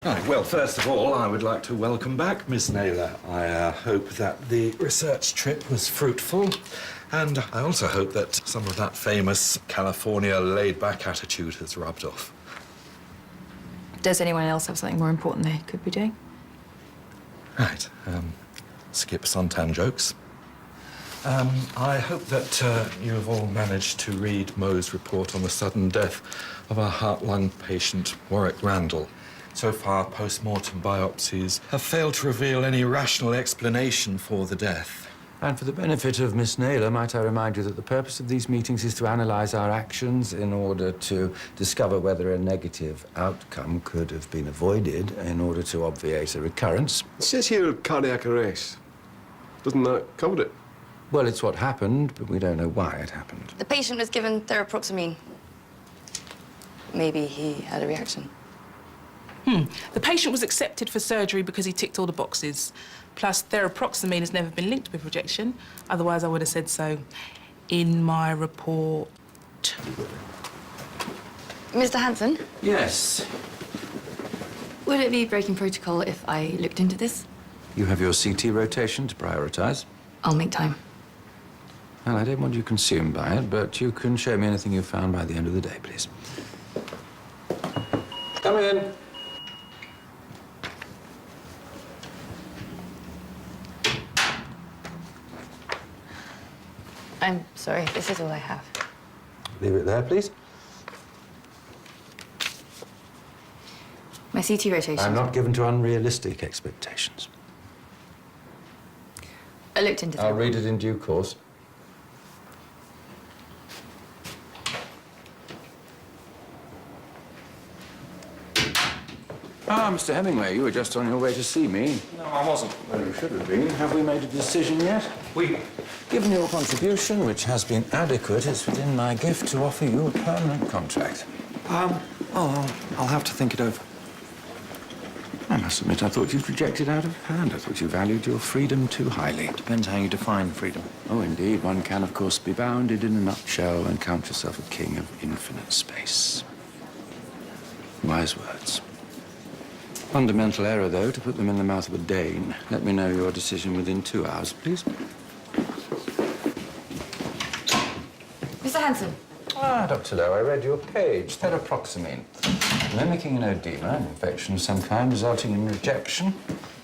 Right, well, first of all, I would like to welcome back Miss Naylor. I hope that the research trip was fruitful, and I also hope that some of that famous California laid-back attitude has rubbed off. Does anyone else have something more important they could be doing? Right, skip suntan jokes. I hope that you have all managed to read Mo's report on the sudden death of our heart-lung patient, Warwick Randall. So far, post-mortem biopsies have failed to reveal any rational explanation for the death. And for the benefit of Miss Naylor, might I remind you that the purpose of these meetings is to analyse our actions in order to discover whether a negative outcome could have been avoided in order to obviate a recurrence. It says here cardiac arrest. Doesn't that cover it? Well, it's what happened, but we don't know why it happened. The patient was given theraproxamine. Maybe he had a reaction. The patient was accepted for surgery because he ticked all the boxes. Plus, theraproxamine has never been linked with rejection. Otherwise, I would have said so in my report. Mr. Hanssen, Yes. would it be breaking protocol if I looked into this? You have your CT rotation to prioritise. I'll make time. Well, I don't want you consumed by it, but you can show me anything you've found by the end of the day, please. Come in. I'm sorry, this is all I have. Leave it there, please. My CT rotation. I'm not given to unrealistic expectations. I looked into I'll that. read it in due course. Ah, Mr. Hemingway, you were just on your way to see me. No, I wasn't. Well, you should have been. Have we made a decision yet? Given your contribution, which has been adequate, it's within my gift to offer you a permanent contract. I'll have to think it over. I must admit, I thought you'd reject it out of hand. I thought you valued your freedom too highly. Depends how you define freedom. Oh, indeed. One can, of course, be bounded in a nutshell and count yourself a king of infinite space. Wise words. Fundamental error, though, to put them in the mouth of a Dane. Let me know your decision within 2 hours, please. Mr. Hanssen, Ah, Dr. Lowe, I read your page. Theraproxamine. Mimicking an oedema, an infection of some kind resulting in rejection.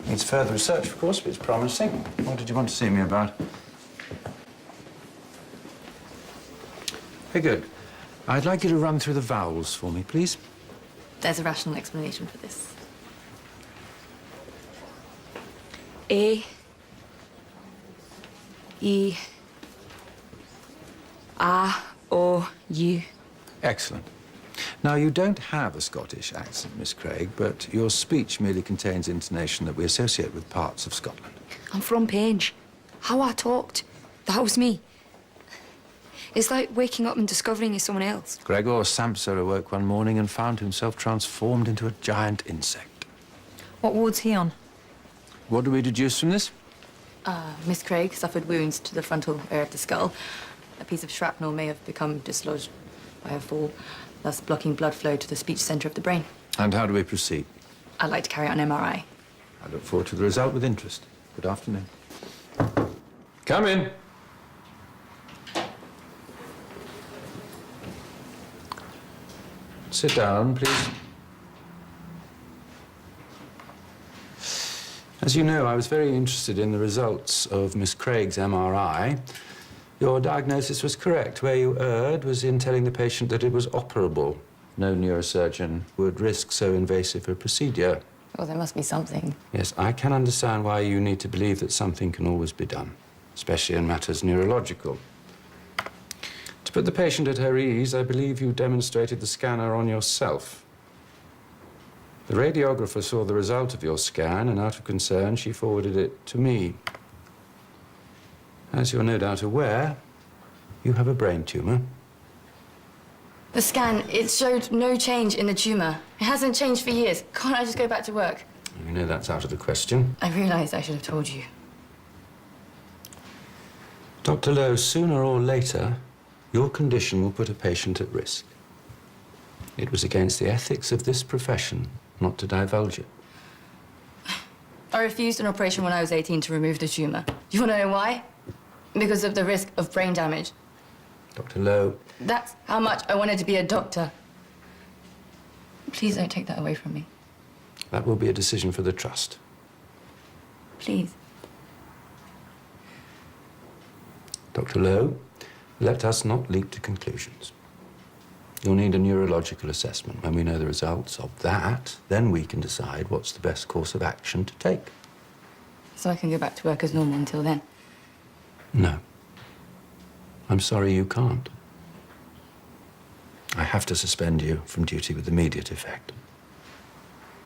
Needs further research, of course, but it's promising. What did you want to see me about? Very good. I'd like you to run through the vowels for me, please. there's a rational explanation for this. A, E, A, O, U. Excellent. Now, you don't have a Scottish accent, Miss Craig, but your speech merely contains intonation that we associate with parts of Scotland. I'm from Penge. How I talked, that was me. It's like waking up and discovering you're someone else. Gregor Samsa awoke one morning and found himself transformed into a giant insect. What ward's he on? What do we deduce from this? Miss Craig suffered wounds to the frontal area of the skull. A piece of shrapnel may have become dislodged by a fall, thus blocking blood flow to the speech center of the brain. And how do we proceed? I'd like to carry out an MRI. I look forward to the result with interest. Good afternoon. Come in. Sit down, please. As you know, I was very interested in the results of Miss Craig's MRI. Your diagnosis was correct. Where you erred was in telling the patient that it was operable. No neurosurgeon would risk so invasive a procedure. Well, there must be something. Yes, I can understand why you need to believe that something can always be done, especially in matters neurological. To put the patient at her ease, I believe you demonstrated the scanner on yourself. The radiographer saw the result of your scan, and out of concern, she forwarded it to me. As you're no doubt aware, you have a brain tumor. The scan, it showed no change in the tumor. It hasn't changed for years. Can't I just go back to work? You know that's out of the question. I realized I should have told you. Dr. Lowe, sooner or later, your condition will put a patient at risk. It was against the ethics of this profession not to divulge it. I refused an operation when I was 18 to remove the tumour. You want to know why? Because of the risk of brain damage. Dr. Lowe, That's how much I wanted to be a doctor. Please don't take that away from me. that will be a decision for the Trust. Please. Dr. Lowe, let us not leap to conclusions. You'll need a neurological assessment. When we know the results of that, then we can decide what's the best course of action to take. So I can go back to work as normal until then. No. I'm sorry you can't. I have to suspend you from duty with immediate effect.